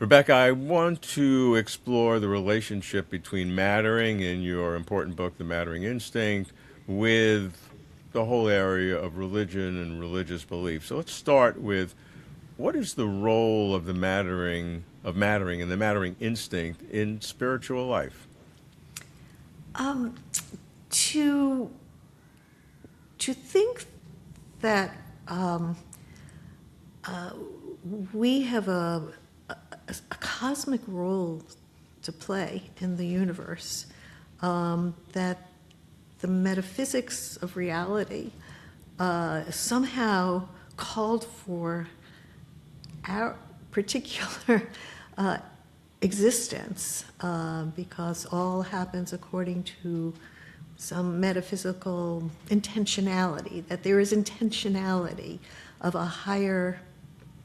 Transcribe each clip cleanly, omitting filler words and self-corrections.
Rebecca, I want to explore the relationship between mattering in your important book, The Mattering Instinct, with the whole area of religion and religious belief. So let's start with what is the role of mattering and the mattering instinct in spiritual life? To to think that we have a cosmic role to play in the universe, that the metaphysics of reality somehow called for our particular existence, because all happens according to some metaphysical intentionality, that there is intentionality of a higher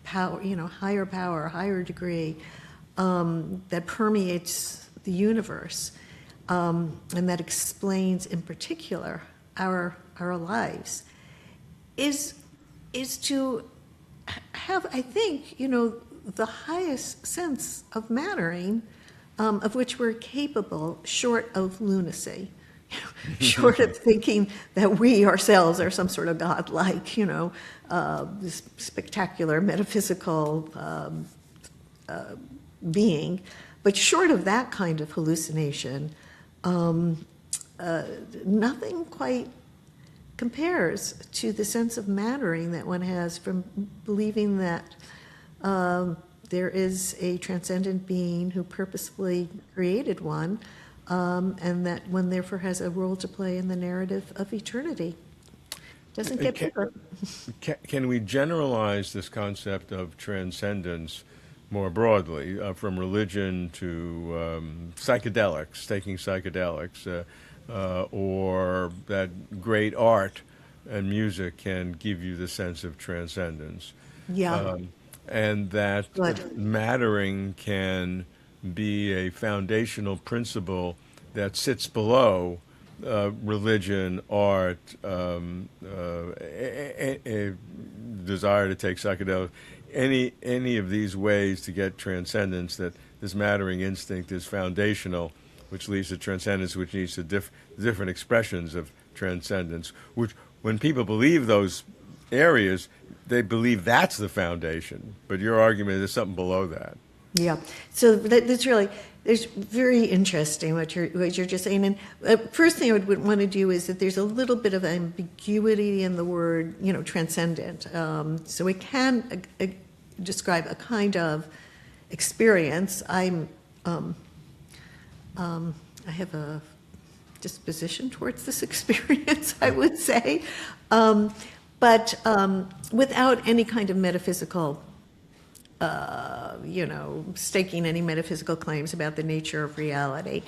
power, higher degree, that permeates the universe, and that explains in particular our lives, is to have, I think, the highest sense of mattering, of which we're capable, short of lunacy. Short of thinking that we ourselves are some sort of godlike, this spectacular metaphysical being, but short of that kind of hallucination, nothing quite compares to the sense of mattering that one has from believing that there is a transcendent being who purposefully created one, and that one therefore has a role to play in the narrative of eternity. Doesn't get bigger. Can we generalize this concept of transcendence more broadly, from religion to psychedelics, taking psychedelics, or that great art and music can give you the sense of transcendence? Yeah. And that Good. mattering can be a foundational principle that sits below religion, art, a desire to take psychedelics, any of these ways to get transcendence, that this mattering instinct is foundational, which leads to transcendence, which leads to different expressions of transcendence, which when people believe those areas, they believe that's the foundation. But your argument is something below that. Yeah. So that's really, it's very interesting what you're just saying. And first thing I would want to do is that there's a little bit of ambiguity in the word, transcendent. So it can describe a kind of experience. I have a disposition towards this experience, I would say, but without any kind of metaphysical, staking any metaphysical claims about the nature of reality.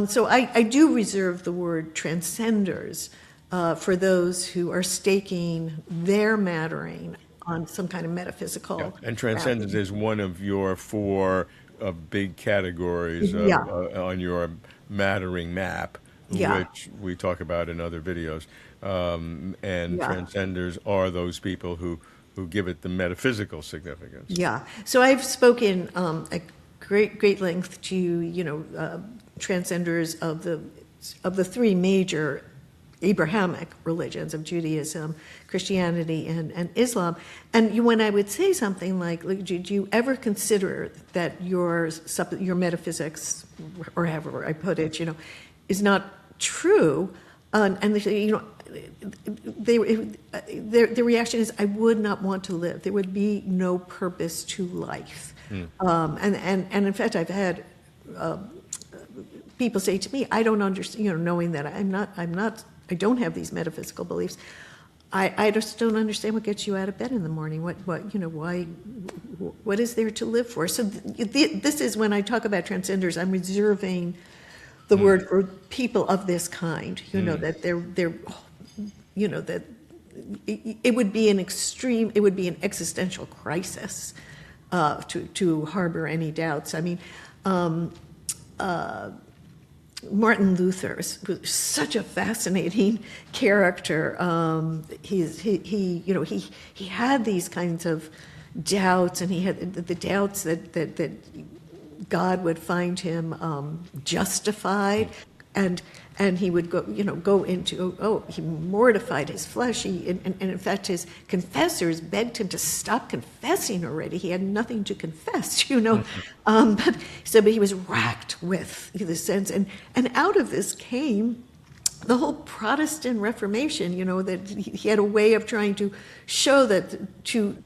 So I do reserve the word transcenders for those who are staking their mattering on some kind of metaphysical. Yeah. And transcendence is one of your four big categories Yeah. on your mattering map, Yeah. which we talk about in other videos. And Yeah. transcenders are those people who give it the metaphysical significance. Yeah. So I've spoken at great length to transcenders of the three major Abrahamic religions of Judaism, Christianity, and Islam. And when I would say something like, do you ever consider that your metaphysics, or however I put it, is not true? And they say, the reaction is, I would not want to live. There would be no purpose to life. And in fact, I've had people say to me, I don't understand, knowing that I don't have these metaphysical beliefs. I just don't understand what gets you out of bed in the morning. What is there to live for? So this is when I talk about transcenders, I'm reserving the word for people of this kind. That they're that it would be an existential crisis to harbor any doubts. I mean, Martin Luther was such a fascinating character. He had these kinds of doubts, and he had the doubts that God would find him justified, and he would go into, he mortified his flesh. And in fact, his confessors begged him to stop confessing already. He had nothing to confess, but he was racked with the sense, and out of this came the whole Protestant Reformation. That he had a way of trying to show that to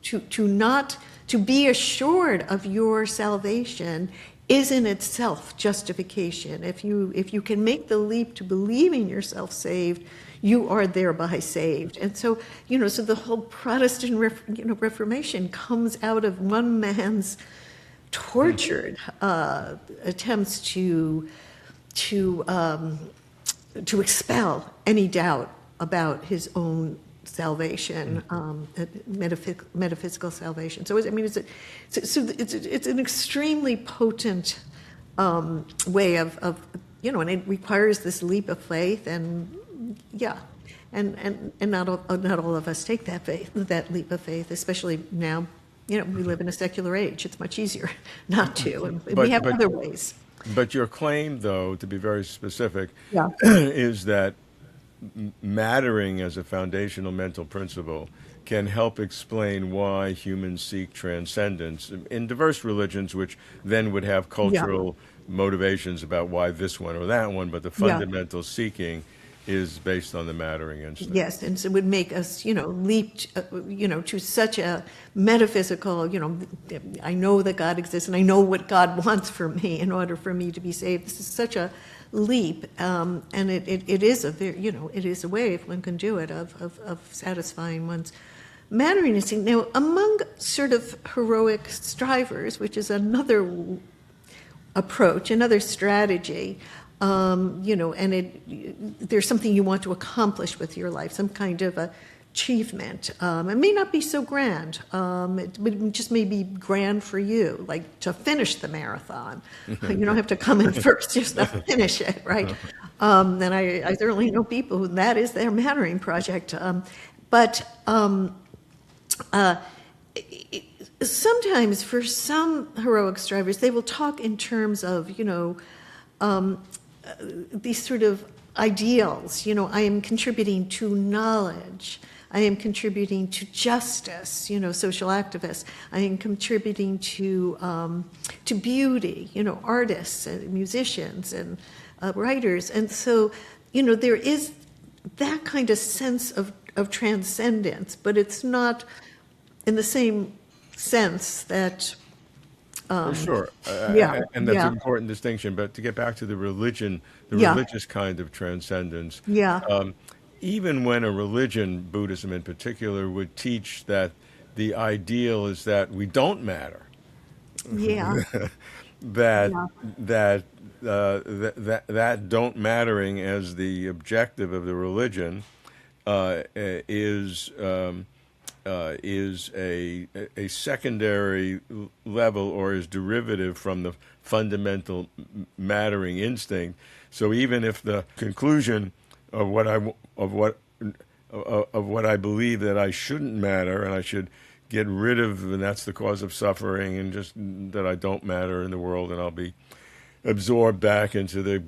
be assured of your salvation is in itself justification. If you can make the leap to believing yourself saved, you are thereby saved. And so, so the whole Protestant Reformation comes out of one man's tortured attempts to expel any doubt about his own salvation, metaphysical salvation. So it's an extremely potent way of and it requires this leap of faith, and not all of us take that leap of faith, especially now. We live in a secular age. It's much easier not to, and we have other ways. But your claim, though, to be very specific, Yeah. is that mattering as a foundational mental principle can help explain why humans seek transcendence in diverse religions, which then would have cultural motivations about why this one or that one, but the fundamental seeking is based on the mattering instinct. Yes, and so it would make us, leap, to such a metaphysical, I know that God exists and I know what God wants for me in order for me to be saved. This is such a leap, and it is a very, it is a way, if one can do it, of satisfying one's mattering instinct. Now, among sort of heroic strivers, which is another approach, another strategy, and there's something you want to accomplish with your life, some kind of achievement. It may not be so grand. It just may be grand for you, like to finish the marathon. You don't have to come in first, just to finish it, right? And I certainly know people who that is their mattering project. Sometimes for some heroic strivers, they will talk in terms of, these sort of ideals. I am contributing to knowledge. I am contributing to justice, social activists. I am contributing to beauty, artists and musicians and writers. And so, there is that kind of sense of transcendence, but it's not in the same sense that... For sure. And that's an important distinction. But to get back to the religion, religious kind of transcendence, even when a religion, Buddhism in particular, would teach that the ideal is that we don't matter, that don't mattering as the objective of the religion is a secondary level, or is derivative from the fundamental mattering instinct. So even if the conclusion of what I believe that I shouldn't matter and I should get rid of, and that's the cause of suffering, and just that I don't matter in the world, and I'll be absorbed back into the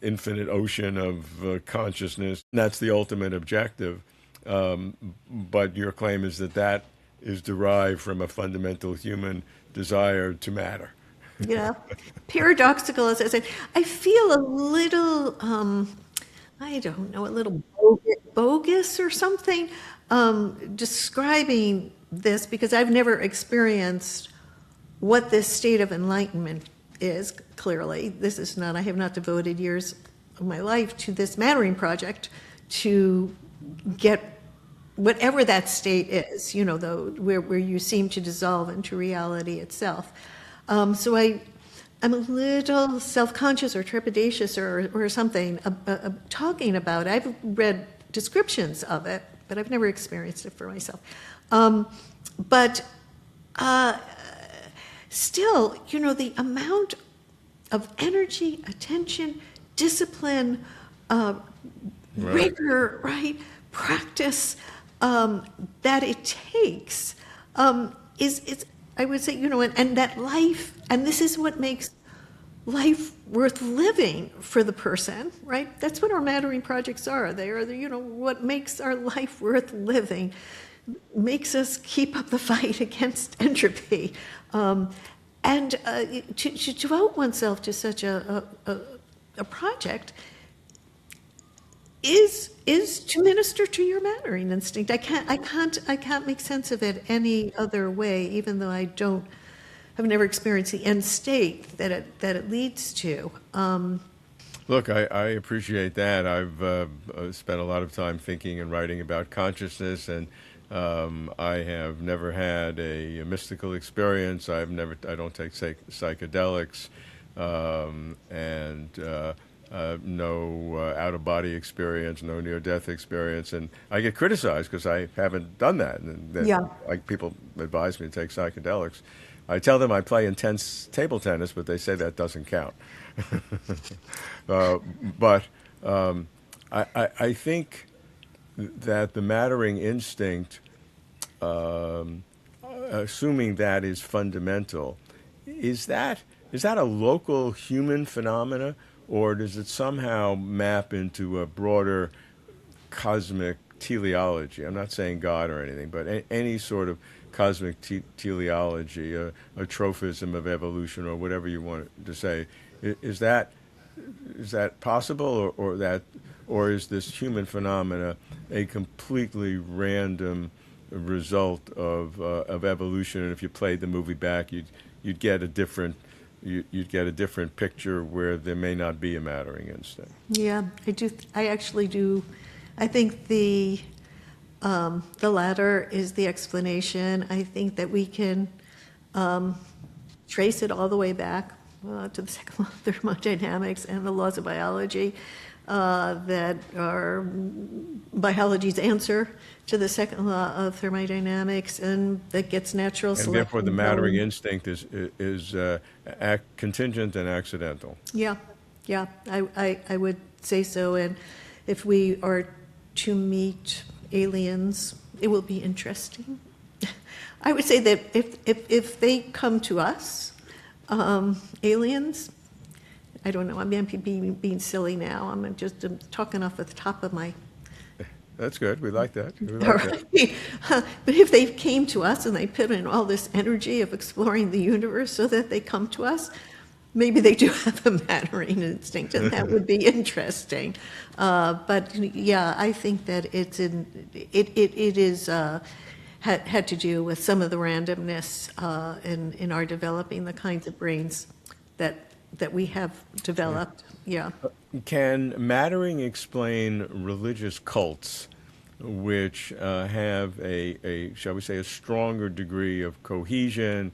infinite ocean of consciousness. That's the ultimate objective. But your claim is that is derived from a fundamental human desire to matter. Paradoxical, as I said. I feel a little, I don't know, a little bogus or something, describing this, because I've never experienced what this state of enlightenment is, clearly. This is not, I have not devoted years of my life to this mattering project to get whatever that state is, where you seem to dissolve into reality itself. So I'm a little self-conscious or trepidatious or something talking about it. I've read descriptions of it, but I've never experienced it for myself. Still, the amount of energy, attention, discipline, rigor, practice that it takes is I would say, and that life, and this is what makes life worth living for the person, right? That's what our mattering projects are. They are, what makes our life worth living, makes us keep up the fight against entropy. And to devote oneself to such a project is to minister to your mattering instinct. I can't make sense of it any other way, even though I've never experienced the end state that it leads to. Look, I appreciate that. I've spent a lot of time thinking and writing about consciousness, and I have never had a mystical experience. I don't take psychedelics, and no out-of-body experience, no near-death experience, and I get criticized because I haven't done that. And Yeah. like people advise me to take psychedelics. I tell them I play intense table tennis, but they say that doesn't count. But I think that the mattering instinct, assuming that is fundamental, is that a local human phenomena, or does it somehow map into a broader cosmic teleology? I'm not saying God or anything, but any sort of cosmic teleology, a trophism of evolution, or whatever you want to say. Is that possible, or is this human phenomena a completely random result of evolution? And if you played the movie back, you'd get a different picture where there may not be a mattering instinct. Yeah, I do. I actually do. I think the latter is the explanation. I think that we can trace it all the way back to the second law of thermodynamics and the laws of biology that are biology's answer to the second law of thermodynamics, and that gets natural and selection. And therefore the mattering going. instinct is contingent and accidental. Yeah, I would say so. And if we are to meet aliens, it will be interesting. I would say that if they come to us, aliens, I don't know, I'm being silly now. I'm just talking off the top of my... That's good. We like that. We All like that. right. But if they came to us and they put in all this energy of exploring the universe so that they come to us, maybe they do have a mattering instinct, and that would be interesting. But yeah, I think that it is had to do with some of the randomness in our developing the kinds of brains that we have developed. Yeah. Can mattering explain religious cults which have shall we say, a stronger degree of cohesion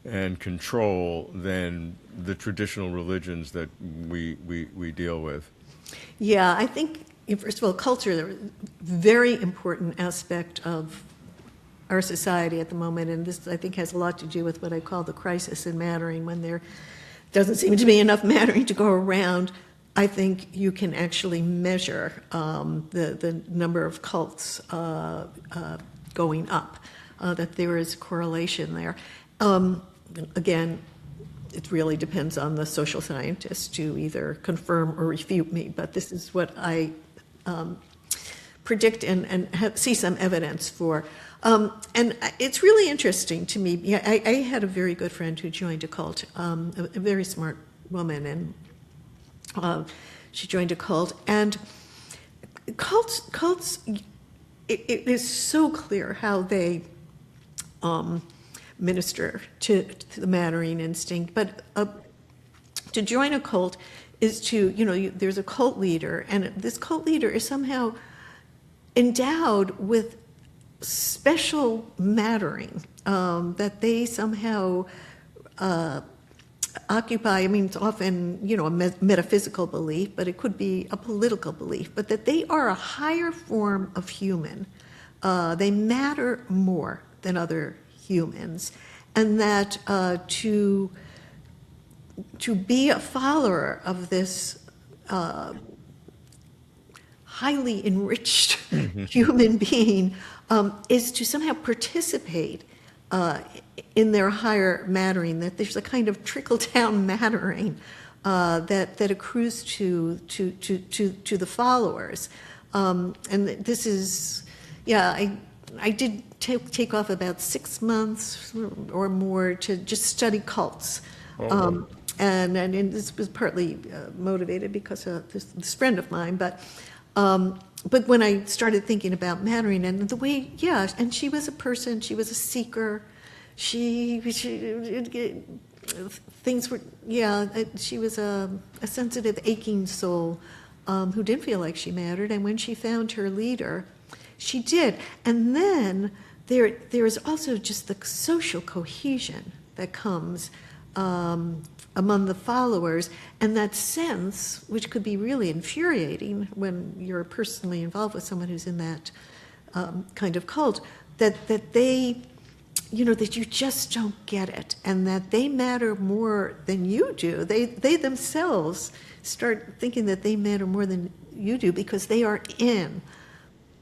and control than the traditional religions that we deal with? Yeah, I think, first of all, culture is a very important aspect of our society at the moment, and this, I think, has a lot to do with what I call the crisis in mattering. When there doesn't seem to be enough mattering to go around, I think you can actually measure the number of cults going up, that there is correlation there. Again, it really depends on the social scientist to either confirm or refute me, but this is what I predict and see some evidence for. And it's really interesting to me. Yeah, I had a very good friend who joined a cult, a very smart woman, and she joined a cult. And cults, it is so clear how they minister to the mattering instinct. But to join a cult is to, there's a cult leader, and this cult leader is somehow endowed with special mattering that they somehow occupy. I mean, it's often, a metaphysical belief, but it could be a political belief, but that they are a higher form of human. They matter more than other humans, and that to be a follower of this highly enriched human being is to somehow participate in their higher mattering, that there's a kind of trickle-down mattering that accrues to the followers. And this is, yeah, I did take off about 6 months or more to just study cults. And this was partly motivated because of this friend of mine, but when I started thinking about mattering and the way, yeah, and she was a person, she was a seeker, things were, yeah, she was a sensitive, aching soul who didn't feel like she mattered, and when she found her leader, she did. And then there is also just the social cohesion that comes among the followers, and that sense, which could be really infuriating when you're personally involved with someone who's in that kind of cult, that they, that you just don't get it, and that they matter more than you do. They themselves start thinking that they matter more than you do because they're in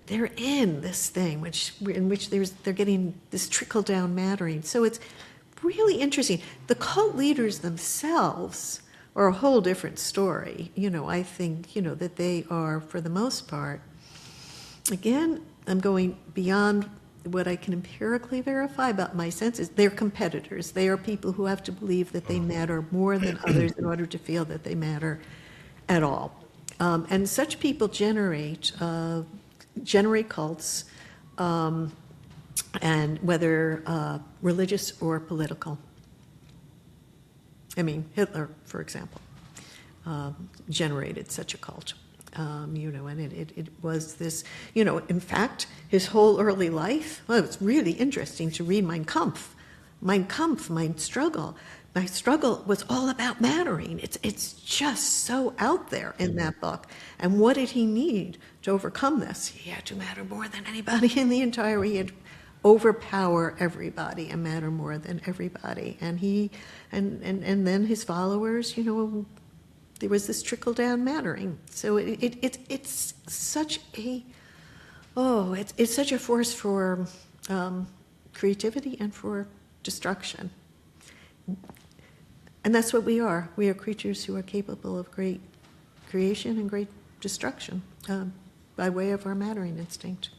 this thing in which they're getting this trickle-down mattering. So it's really interesting. The cult leaders themselves are a whole different story. I think, that they are, for the most part, again, I'm going beyond what I can empirically verify about my senses. They're competitors. They are people who have to believe that they matter more than others in order to feel that they matter at all. And such people generate cults, and whether religious or political. I mean, Hitler, for example, generated such a cult. And it was this, in fact, his whole early life, well, it's really interesting to read Mein Kampf, my struggle. My struggle was all about mattering. It's just so out there in that book. And what did he need to overcome this? He had to matter more than anybody in the entire, he had to overpower everybody and matter more than everybody. And and then his followers, there was this trickle-down mattering. So it's such a, it's such a force for creativity and for destruction. And that's what we are. We are creatures who are capable of great creation and great destruction by way of our mattering instinct.